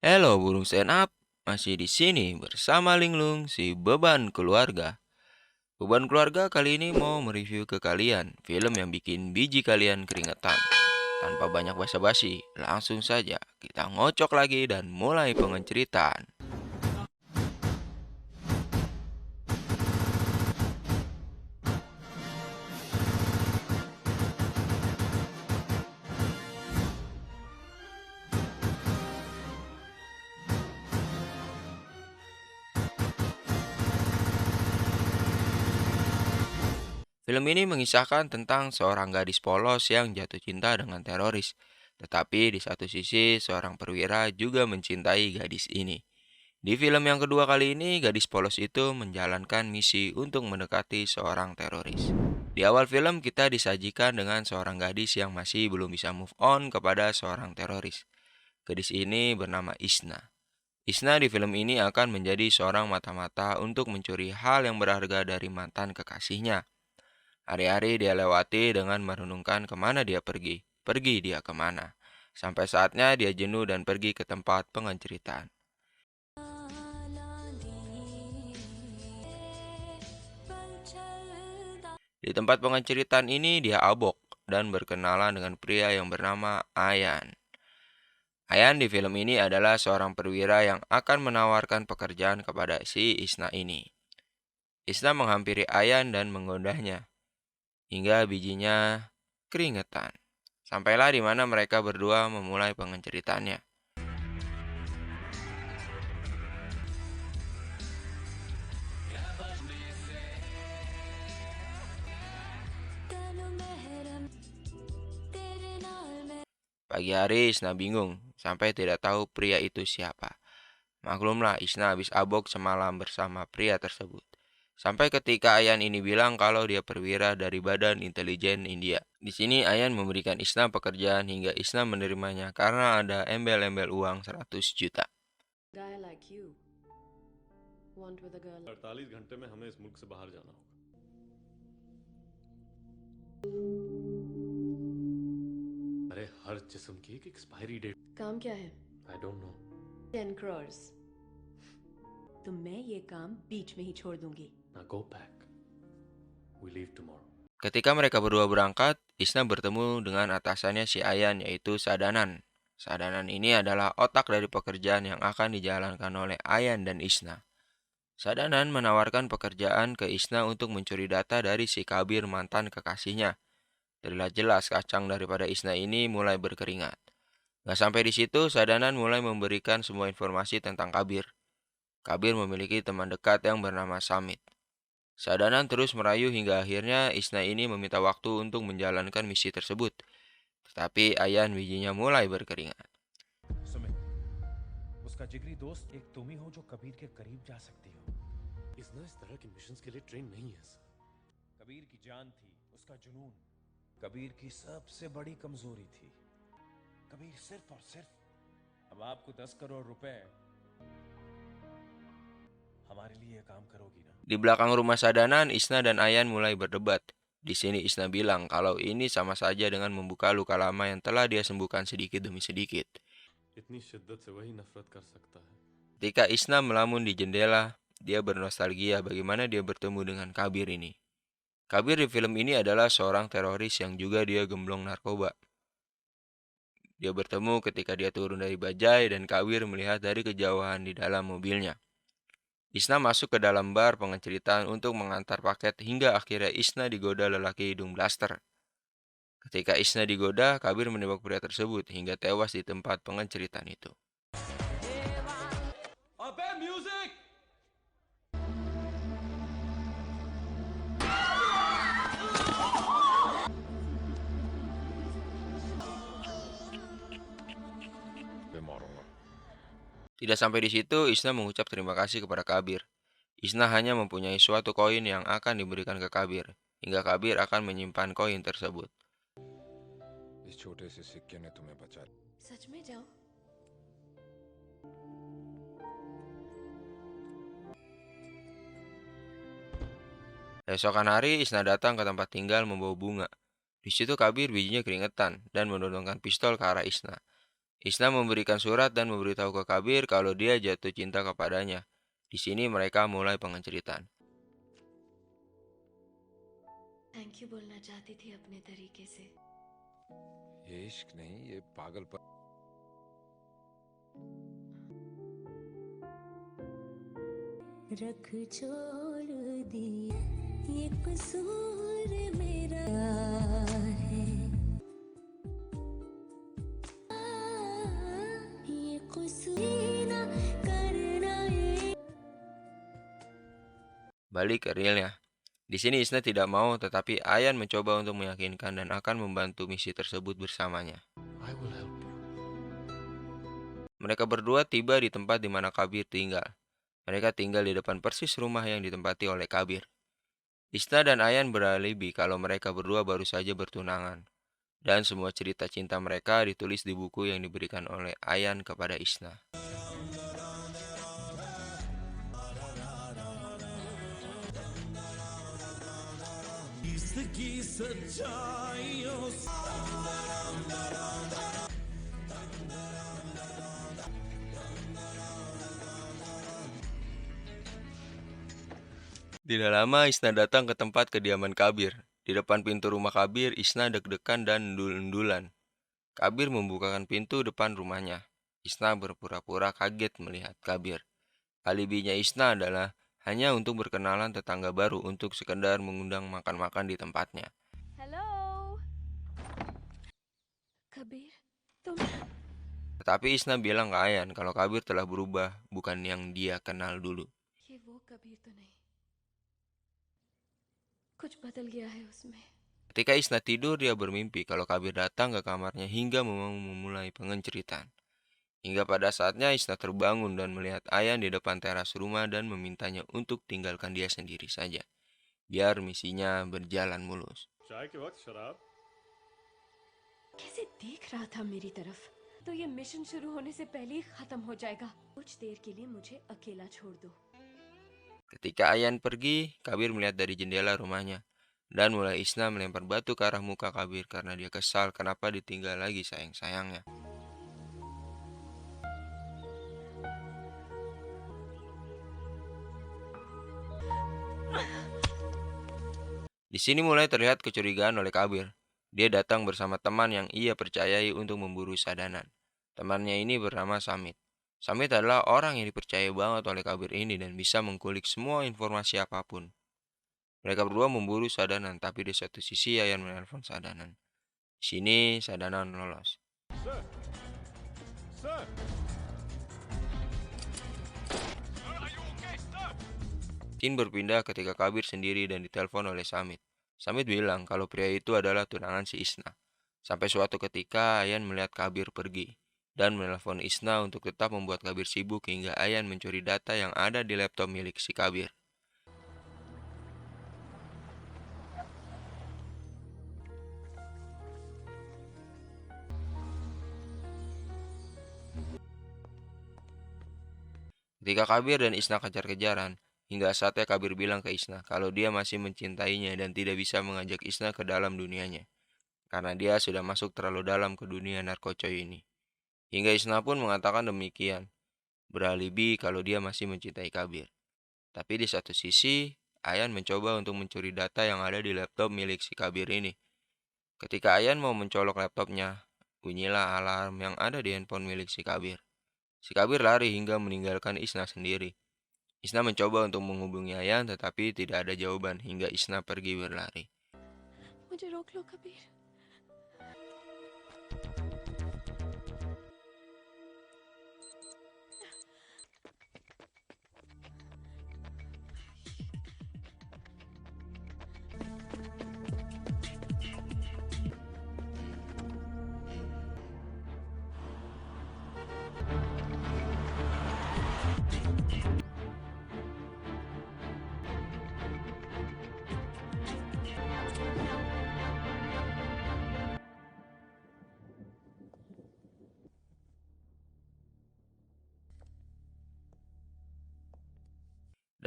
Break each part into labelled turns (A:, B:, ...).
A: Halo burung stand up, masih di sini bersama Linglung si beban keluarga. Beban keluarga kali ini mau mereview ke kalian film yang bikin biji kalian keringetan. Tanpa banyak basa-basi, langsung saja kita ngocok lagi dan mulai pengenceritaan. Film ini mengisahkan tentang seorang gadis polos yang jatuh cinta dengan teroris. Tetapi di satu sisi, seorang perwira juga mencintai gadis ini. Di film yang kedua kali ini, gadis polos itu menjalankan misi untuk mendekati seorang teroris. Di awal film, kita disajikan dengan seorang gadis yang masih belum bisa move on kepada seorang teroris. Gadis ini bernama Isna. Isna di film ini akan menjadi seorang mata-mata untuk mencuri hal yang berharga dari mantan kekasihnya. Hari-hari dia lewati dengan merenungkan kemana dia pergi dia kemana. Sampai saatnya dia jenuh dan pergi ke tempat pengenceritaan. Di tempat pengenceritaan ini dia abok dan berkenalan dengan pria yang bernama Ayan. Ayan di film ini adalah seorang perwira yang akan menawarkan pekerjaan kepada si Isna ini. Isna menghampiri Ayan dan menggondahnya hingga bijinya keringetan. Sampailah di mana mereka berdua memulai pengenceritaannya. Pagi hari Isna bingung sampai tidak tahu pria itu siapa. Maklumlah Isna habis abok semalam bersama pria tersebut. Sampai ketika Ayan ini bilang kalau dia perwira dari Badan Intelijen India. Di sini Ayan memberikan Isna pekerjaan hingga Isna menerimanya karena ada embel-embel uang 100 juta.
B: Guy like you want with a girl.
C: 48 घंटे में हमें इस मुल्क से बाहर जाना होगा। अरे हर जिस्म की एक एक्सपायरी डेट।
B: काम क्या है?
C: I don't know.
B: 10 crores. तो मैं ये काम बीच में ही छोड़ दूंगी.
C: Now go back. We leave tomorrow.
A: Ketika mereka berdua berangkat, Isna bertemu dengan atasannya si Ayan yaitu Sadanan. Sadanan ini adalah otak dari pekerjaan yang akan dijalankan oleh Ayan dan Isna. Sadanan menawarkan pekerjaan ke Isna untuk mencuri data dari si Kabir mantan kekasihnya. Terlihat jelas kacang daripada Isna ini mulai berkeringat. Gak sampai di situ, Sadanan mulai memberikan semua informasi tentang Kabir. Kabir memiliki teman dekat yang bernama Samit. Sadanan terus merayu hingga akhirnya Isna ini meminta waktu untuk menjalankan misi tersebut. Tetapi Ayan bijinya mulai berkeringat.
D: Sumit, उसका जिगरी दोस्त एक तुम ही हो जो कबीर के करीब जा सकती हो।
C: इतना इस तरह के मिशंस के लिए ट्रेन नहीं है सर।
D: कबीर की जान थी, उसका जुनून कबीर की सबसे बड़ी कमजोरी थी। कबीर सिर्फ और सिर्फ अब आपको 10 करोड़ रुपए हमारे लिए काम करोगी ना?
A: Di belakang rumah Sadanan, Isna dan Ayan mulai berdebat. Di sini Isna bilang kalau ini sama saja dengan membuka luka lama yang telah dia sembuhkan sedikit demi sedikit.
C: इतनी शिद्दत से वही नफरत कर सकता है।
A: Ketika Isna melamun di jendela, dia bernostalgia bagaimana dia bertemu dengan Kabir ini. Kabir di film ini adalah seorang teroris yang juga dia gemblong narkoba. Dia bertemu ketika dia turun dari bajai dan Kabir melihat dari kejauhan di dalam mobilnya. Isna masuk ke dalam bar pengenceritaan untuk mengantar paket hingga akhirnya Isna digoda lelaki hidung blaster. Ketika Isna digoda, Kabir menembak pria tersebut hingga tewas di tempat pengenceritaan itu.
C: अबे म्यूजिक! मैं मारूंगा।
A: Tidak sampai di situ, Isna mengucap terima kasih kepada Kabir. Isna hanya mempunyai suatu koin yang akan diberikan ke Kabir, hingga Kabir akan menyimpan koin tersebut.
E: इस छोटे से सिक्के ने तुम्हें बचा लिया।
B: सच में जाओ.
A: Esokan hari, Isna datang ke tempat tinggal membawa bunga. Di situ Kabir bijinya keringetan dan mendorongkan pistol ke arah Isna. Isna memberikan surat dan memberitahu ke Kabir kalau dia jatuh cinta kepadanya. Di sini mereka mulai pengenceritaan.
B: Thank you बोलना चाहती थी अपने तरीके से।
E: ये इश्क नहीं, ये पागलपन।
B: रख छोड़ दिया ये कसूर मेरा है, ये कसूर ना करना ये।
A: Balik ke realnya. Di sini Isna tidak mau, tetapi Ayan mencoba untuk meyakinkan dan akan membantu misi tersebut bersamanya.
C: I will help you.
A: Mereka berdua tiba di tempat di mana Kabir tinggal. Mereka tinggal di depan persis rumah yang ditempati oleh Kabir. Isna dan Ayan beralibi kalau mereka berdua baru saja bertunangan. Dan semua cerita cinta mereka ditulis di buku yang diberikan oleh Ayan kepada Isna. Tidak lama Isna datang ke tempat kediaman Kabir. Di depan pintu rumah Kabir, Isna deg-degan dan endul-endulan. Kabir membukakan pintu depan rumahnya. Isna berpura-pura kaget melihat Kabir. Alibinya Isna adalah hanya untuk berkenalan tetangga baru untuk sekedar mengundang makan-makan di tempatnya.
B: Hello Kabir, तुम
A: Tetapi Isna bilang ke Ayan kalau Kabir telah berubah, bukan yang dia kenal dulu.
B: ये वो कबीर तो नहीं, कुछ बदल गया है उसमें।
A: Ketika Isna tidur, dia bermimpi kalau Kabir datang ke kamarnya hingga mau memulai pengenceritaan. Hingga pada saatnya Isna terbangun dan melihat Ayan di depan teras rumah dan memintanya untuk tinggalkan dia sendiri saja, biar misinya berjalan mulus.
C: चाय के वक्त शराब?
B: कैसे देख रहा था मेरी तरफ, तो ये मिशन शुरू होने से पहले ही खत्म हो जाएगा। कुछ देर के लिए मुझे अकेला छोड़ दो।
A: Ketika Ayan pergi, Kabir melihat dari jendela rumahnya. Dan mulai Isna melempar batu ke arah muka Kabir karena dia kesal kenapa ditinggal lagi sayang-sayangnya. Di sini mulai terlihat kecurigaan oleh Kabir. Dia datang bersama teman yang ia percayai untuk memburu Sadanan. Temannya ini bernama Samit. Samit adalah orang yang dipercaya banget oleh Kabir ini dan bisa mengkulik semua informasi apapun. Mereka berdua memburu Sadanan, tapi di satu sisi Ayan menelpon Sadanan. Di sini Sadanan lolos.
C: Sir, sir.
A: Scene berpindah ketika Kabir sendiri dan ditelepon oleh Samit. Samit bilang kalau pria itu adalah tunangan si Isna. Sampai suatu ketika Ayan melihat Kabir pergi dan menelpon Isna untuk tetap membuat Kabir sibuk hingga Ayan mencuri data yang ada di laptop milik si Kabir. Ketika Kabir dan Isna kejar-kejaran, hingga saatnya Kabir bilang ke Isna kalau dia masih mencintainya dan tidak bisa mengajak Isna ke dalam dunianya. Karena dia sudah masuk terlalu dalam ke dunia narkocoy ini. Hingga Isna pun mengatakan demikian, beralibi kalau dia masih mencintai Kabir. Tapi di satu sisi, Ayan mencoba untuk mencuri data yang ada di laptop milik si Kabir ini. Ketika Ayan mau mencolok laptopnya, bunyilah alarm yang ada di handphone milik si Kabir. Si Kabir lari hingga meninggalkan Isna sendiri. Isna mencoba untuk menghubungi Ayan tetapi tidak ada jawaban hingga Isna pergi berlari.
B: मुझे रोक लो Kabir.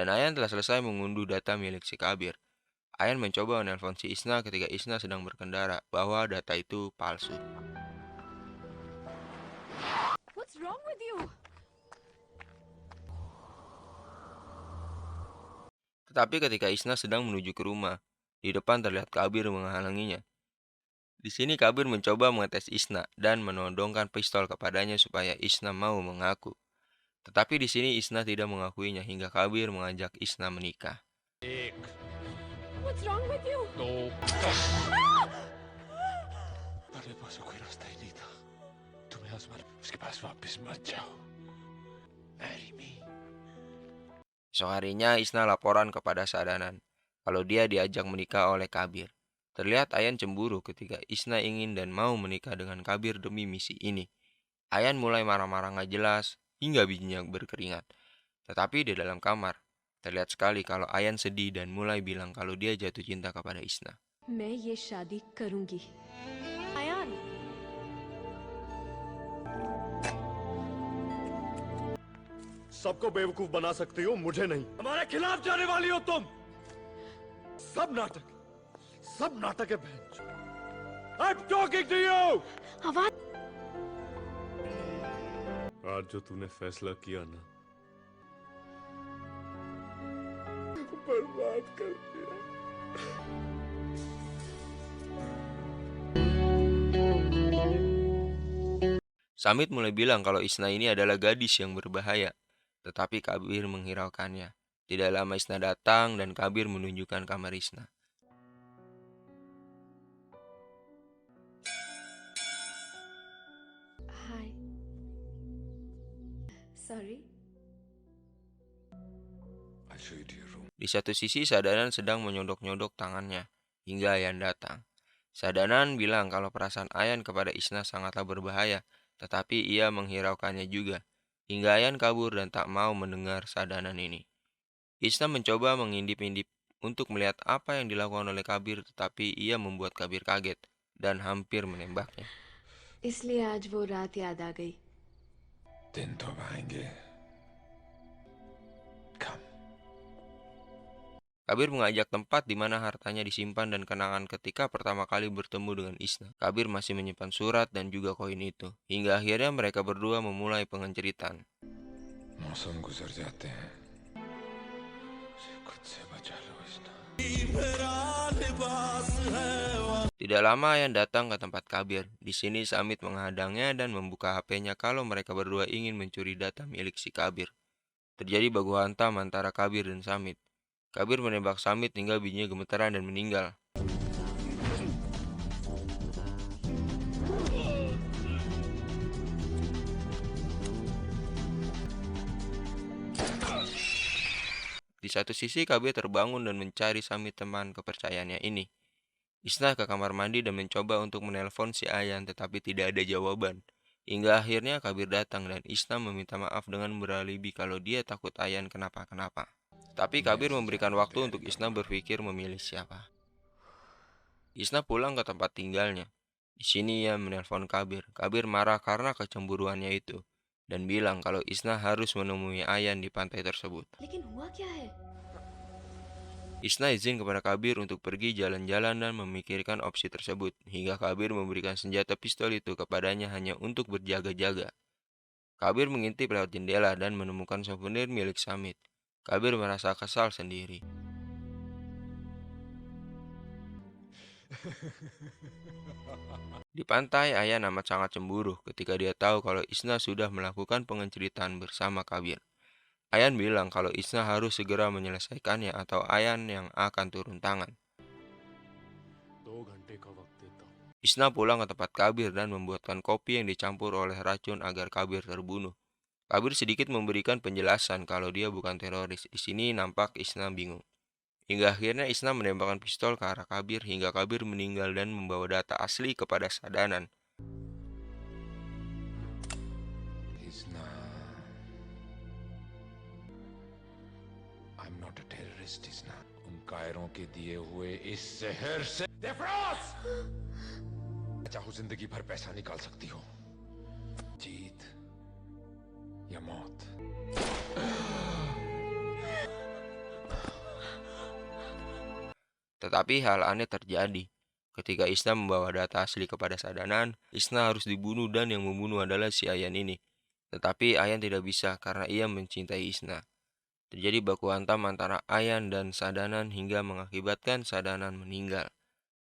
A: Dan Ayan telah selesai mengunduh data milik si Kabir. Ayan mencoba menelpon si Isna ketika Isna sedang berkendara bahwa data itu palsu.
B: wrong with you?
A: Tetapi ketika Isna sedang menuju ke rumah, di depan terlihat Kabir menghalanginya. Di sini Kabir mencoba mengetes Isna dan menodongkan pistol kepadanya supaya Isna mau mengaku. Tetapi di sini Isna tidak mengakuinya hingga Kabir mengajak Isna menikah.
C: एक
B: What's wrong with you?
C: दो मेरे पास कोई रास्ता ही नहीं था तुम्हें आसमान उसके पास वापस मत जाओ marry me
A: Esok harinya Isna laporan kepada Sadanan kalau dia diajak menikah oleh Kabir. Terlihat Ayan cemburu ketika Isna ingin dan mau menikah dengan Kabir demi misi ini. Ayan mulai marah-marah nggak jelas hingga bijinya berkeringat. Tetapi di dalam kamar, terlihat sekali kalau Ayan sedih dan mulai bilang kalau dia jatuh cinta kepada Isna.
B: मैं ये शादी करूंगी। आयान,
C: सबको बेवकूफ बना सकती हो मुझे नहीं हमारे खिलाफ जाने वाली हो तुम सब नाटक है बहन I'm talking to you
B: आवाज।
C: आज जो तूने फैसला किया ना बर्बाद कर दिया
A: Samit mulai bilang kalau Isna ini adalah gadis yang berbahaya. Tetapi Kabir menghiraukannya. Tidak lama Isna datang dan Kabir menunjukkan kamar Isna.
B: Hi. Sorry.
E: I'll show you to your room.
A: Di satu sisi Sadanan sedang menyodok-nyodok tangannya hingga Ayan datang. Sadanan bilang kalau perasaan Ayan kepada Isna sangatlah berbahaya, tetapi ia menghiraukannya juga. Hingga Ayan kabur dan tak mau mendengar Sadanan ini. Isna mencoba mengintip-intip untuk melihat apa yang dilakukan oleh Kabir, tetapi ia membuat Kabir kaget dan hampir menembaknya.
B: इसलिए आज वो रात याद आ गई।
E: दिन तो अब आएंगे. Come.
A: Kabir mengajak tempat di mana hartanya disimpan dan kenangan ketika pertama kali bertemu dengan Isna. Kabir masih menyimpan surat dan juga koin itu. Hingga akhirnya mereka berdua memulai pengenceritaan.
E: मौसम गुजर जाते हैं. मुझे खुद से बचा लो इसना.
A: Tidak lama Ayan datang ke tempat Kabir. Di sini Samit menghadangnya dan membuka HP-nya kalau mereka berdua ingin mencuri data milik si Kabir. Terjadi baku hantam antara Kabir dan Samit. Kabir menembak Samit hingga bijinya gemeteran dan meninggal. Di satu sisi Kabir terbangun dan mencari Samit teman kepercayaannya ini. Isna ke kamar mandi dan mencoba untuk menelpon si Ayan tetapi tidak ada jawaban. Hingga akhirnya Kabir datang dan Isna meminta maaf dengan beralibi kalau dia takut Ayan kenapa-kenapa. Tapi Kabir memberikan waktu untuk Isna berpikir memilih siapa. Isna pulang ke tempat tinggalnya. Di sini ia menelpon Kabir. Kabir marah karena kecemburuannya itu dan bilang kalau Isna harus menemui Ayan di pantai tersebut.
B: लेकिन हुआ क्या है?
A: Isna izin kepada Kabir untuk pergi jalan-jalan dan memikirkan opsi tersebut, hingga Kabir memberikan senjata pistol itu kepadanya hanya untuk berjaga-jaga. Kabir mengintip lewat jendela dan menemukan souvenir milik Samit. Kabir merasa kesal sendiri. Di pantai, Ayan amat sangat cemburu ketika dia tahu kalau Isna sudah melakukan pengenceritaan bersama Kabir. Ayan bilang kalau Isna harus segera menyelesaikannya atau Ayan yang akan turun tangan.
C: 2 घंटे का वक्त देता हूँ
A: Isna pulang ke tempat Kabir dan membuatkan kopi yang dicampur oleh racun agar Kabir terbunuh. Kabir sedikit memberikan penjelasan kalau dia bukan teroris. Di sini nampak Isna bingung. Hingga akhirnya Isna menembakkan pistol ke arah Kabir hingga Kabir meninggal dan membawa data asli kepada Sadanan.
E: Isna. I'm not a terrorist, Isna. उन कायरों के दिए हुए इस शहर से देफरोज! चाहो जिंदगी भर पैसा निकाल सकती हो. जीत या मौत.
A: Tetapi hal aneh terjadi. Ketika Isna membawa data asli kepada Sadanan, Isna harus dibunuh dan yang membunuh adalah si Ayan ini. Tetapi Ayan tidak bisa karena ia mencintai Isna. Terjadi baku hantam antara Ayan dan Sadanan hingga mengakibatkan Sadanan meninggal.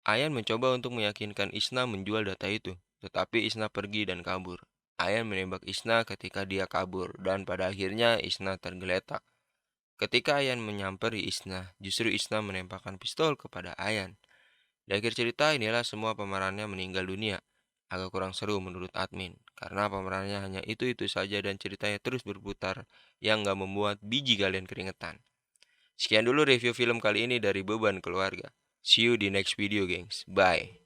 A: Ayan mencoba untuk meyakinkan Isna menjual data itu, tetapi Isna pergi dan kabur. Ayan menembak Isna ketika dia kabur, dan pada akhirnya Isna tergeletak. Ketika Ayan menyamperi Isna, justru Isna menembakkan pistol kepada Ayan. Di akhir cerita inilah semua pemerannya meninggal dunia. Agak kurang seru menurut admin, karena pemerannya hanya itu-itu saja dan ceritanya terus berputar yang nggak membuat biji kalian keringetan. Sekian dulu review film kali ini dari Beban Keluarga. See you di next video, gengs. Bye.